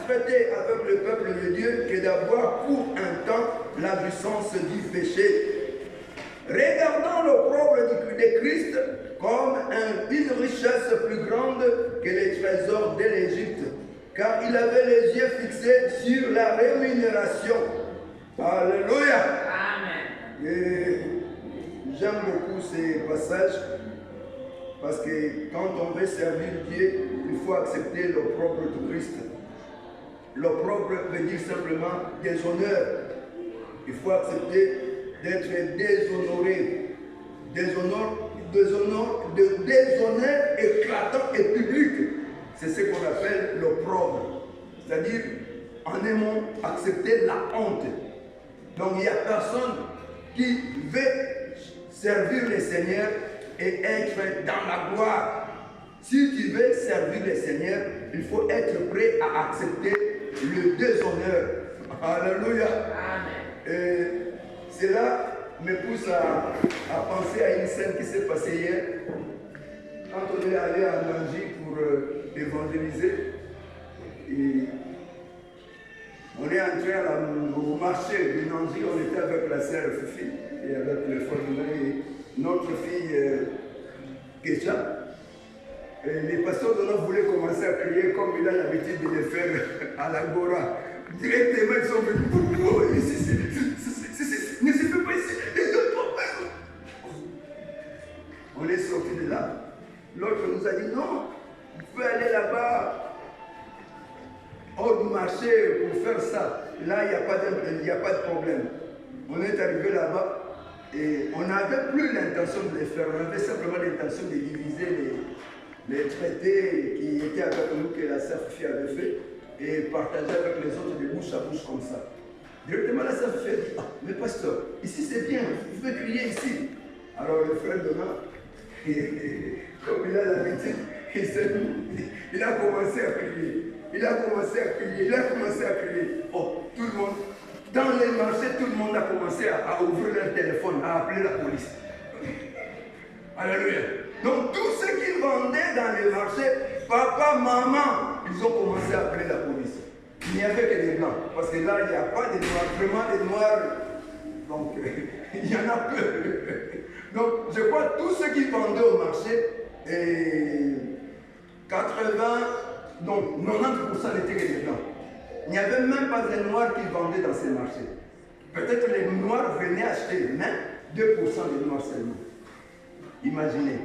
traiter avec le peuple de Dieu que d'avoir pour un temps la puissance du péché. Regardons l'opprobre de Christ comme une richesse plus grande que les trésors de l'Égypte, car il avait les yeux fixés sur la rémunération. Alléluia. Amen. Et j'aime beaucoup ces passages parce que quand on veut servir Dieu, il faut accepter l'opprobre de Christ. L'opprobre veut dire simplement déshonneur. Il faut accepter d'être déshonoré. Déshonneur éclatant et public. C'est ce qu'on appelle l'opprobre. C'est-à-dire, en un mot, accepter la honte. Donc il n'y a personne qui veut servir le Seigneur et être dans la gloire. Si tu veux servir le Seigneur, il faut être prêt à accepter le déshonneur. Alléluia. Amen. Et cela me pousse à penser à une scène qui s'est passée hier. Quand on est allé à Nanji pour évangéliser, et on est entré au marché de Nanji, on était avec la sœur Fifi et avec le frère et notre fille Kesha. Les pasteurs de nous voulaient commencer à crier comme il a l'habitude de le faire à l'Agora. Directement, ils sont venus. Ne se fait pas ici. On est sorti de là. L'autre nous a dit non, vous pouvez aller là-bas, hors du marché, pour faire ça. Là, il n'y a pas de problème. On est arrivé là-bas et on n'avait plus l'intention de le faire. On avait simplement l'intention de diviser les traités qui étaient avec nous, que la sœur Fifi avait fait, et partager avec les autres de bouche à bouche comme ça. Directement, la sœur Fifi a dit, ah, mais pasteur, ici c'est bien, vous pouvez crier ici. Alors le frère demain, comme il a l'habitude, il a commencé à crier. Il a commencé à crier. Oh, tout le monde, dans les marchés, tout le monde a commencé à ouvrir leur téléphone, à appeler la police. Alléluia. Donc tous ceux qui vendaient dans les marchés, papa, maman, ils ont commencé à appeler la police. Il n'y avait que des blancs, parce que là, il n'y a pas de noirs, vraiment des noirs. Donc, il y en a peu. Donc, je crois que tous ceux qui vendaient au marché, 90% n'étaient que des blancs. Il n'y avait même pas de noirs qui vendaient dans ces marchés. Peut-être les noirs venaient acheter, mais 2% des noirs seulement. Imaginez,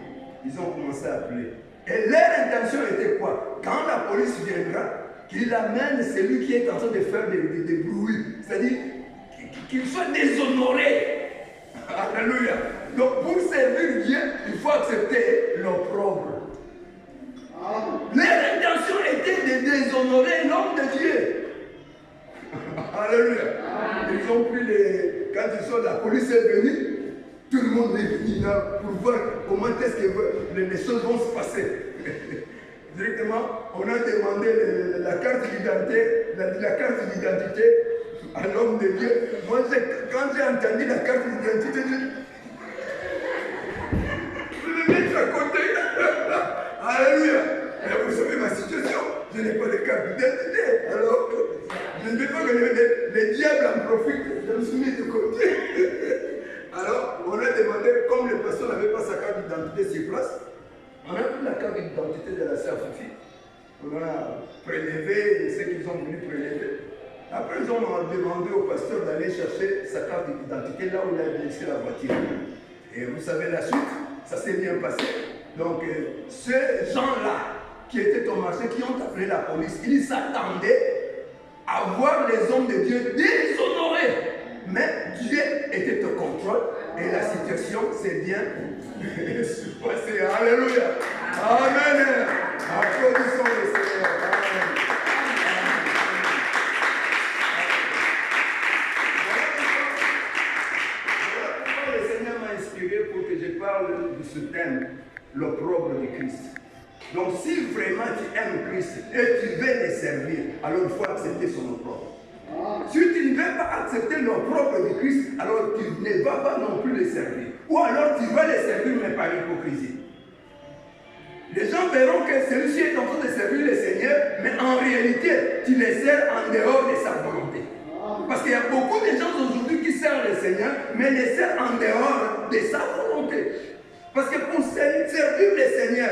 ils ont commencé à appeler. Et leur intention était quoi? Quand la police viendra, qu'il amène celui qui est en train de faire des bruits. C'est-à-dire qu'il soit déshonoré. Alléluia. Donc pour servir Dieu, il faut accepter l'opprobre. Leur intention était de déshonorer l'homme de Dieu. Alléluia. Ils ont pris quand ils sont, la police est venue. Tout le monde est venu là pour voir comment est-ce que les choses vont se passer. Directement, on a demandé la carte d'identité, la carte d'identité à l'homme de Dieu. Moi, quand j'ai entendu la carte d'identité, je vais me mettre à côté. Alléluia. Mais vous savez ma situation. Je n'ai pas de carte d'identité. Alors, je ne veux pas que les diables en profitent. Je me suis mis de côté. Alors, on a demandé, comme les personnes n'avaient pas sa carte d'identité sur place, on a pris la carte d'identité de la sœur Fifi. On a prélevé ce qu'ils ont voulu prélever. Après, ils ont demandé au pasteur d'aller chercher sa carte d'identité là où il a laissé la voiture. Et vous savez la suite, ça s'est bien passé. Donc, ces gens-là qui étaient au marché, qui ont appelé la police, ils s'attendaient à voir les hommes de Dieu déshonorés. Mais Dieu était au contrôle et la situation s'est bien passée. Alléluia. Amen. Applaudissons le Seigneur. Amen. Le Seigneur m'a inspiré pour que je parle de ce thème, l'opprobre de Christ. Donc si vraiment tu aimes Christ et tu veux le servir, alors il faut accepter son opprobre. Si tu ne veux pas accepter l'opprobre de Christ, alors tu ne vas pas non plus le servir. Ou alors tu vas le servir, mais par hypocrisie. Les gens verront que celui-ci est en train de servir le Seigneur, mais en réalité, tu les sers en dehors de sa volonté. Parce qu'il y a beaucoup de gens aujourd'hui qui servent le Seigneur, mais les servent en dehors de sa volonté. Parce que pour servir le Seigneur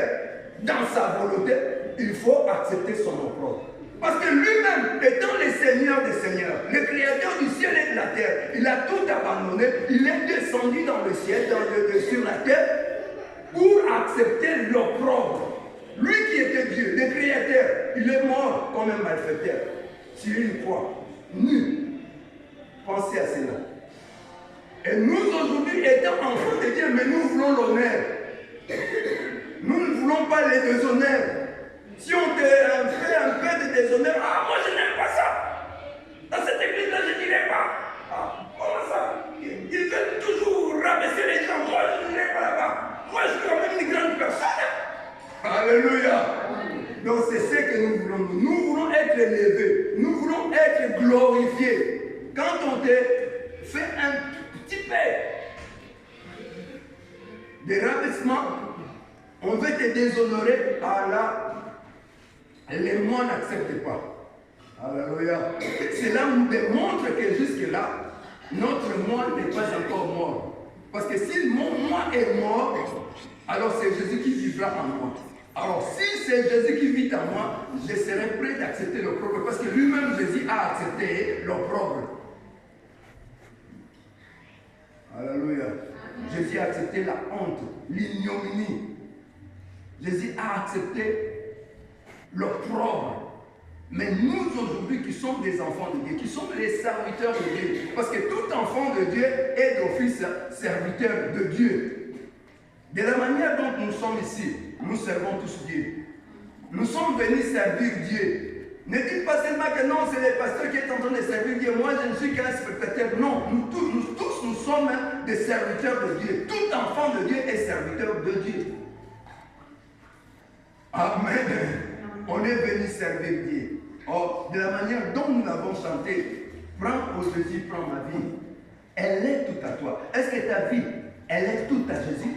dans sa volonté, il faut accepter son opprobre. Parce que lui-même, étant le Seigneur des Seigneurs, le Créateur du ciel et de la terre, il a tout abandonné, il est descendu dans le ciel, sur la terre, pour accepter l'opprobre. Lui qui était Dieu, le Créateur, il est mort comme un malfaiteur sur une croix. Nu. Pensez à cela. Et nous aujourd'hui, étant enfants de Dieu, mais nous voulons l'honneur. Nous ne voulons pas les déshonneurs. Si on te fait un peu de déshonneur, ah, moi je n'aime pas ça. Dans cette église-là, je ne dirais pas. Ah, comment ça? Ils veulent toujours rabaisser les gens. Moi, je n'irai pas là-bas. Moi, je suis quand même une grande personne. Alléluia. Donc, c'est ce que nous voulons. Nous voulons être élevés. Nous voulons être glorifiés. Quand on te fait un petit peu de rabaissement, on veut te déshonorer. Ah là, les mots n'acceptent pas. Alléluia. Cela nous démontre que jusque-là, notre moi n'est pas encore mort. Parce que si mon moi est mort, alors c'est Jésus qui vivra en moi. Alors si c'est Jésus qui vit en moi, je serai prêt d'accepter l'opprobre. Parce que lui-même, Jésus a accepté l'opprobre. Alléluia. Jésus a accepté la honte, l'ignominie. Jésus a accepté l'opprobre. Mais nous aujourd'hui qui sommes des enfants de Dieu, qui sommes les serviteurs de Dieu, parce que tout enfant de Dieu est d'office serviteur de Dieu. De la manière dont nous sommes ici, nous servons tous Dieu. Nous sommes venus servir Dieu. Ne dites pas seulement que non, c'est le pasteur qui est en train de servir Dieu. Moi, je ne suis qu'un spectateur. Non, nous tous, nous sommes des serviteurs de Dieu. Tout enfant de Dieu est serviteur de Dieu. Amen. On est venu servir Dieu. Or, de la manière dont nous l'avons chanté, prends au Jésus, prends ma vie. Elle est toute à toi. Est-ce que ta vie, elle est toute à Jésus?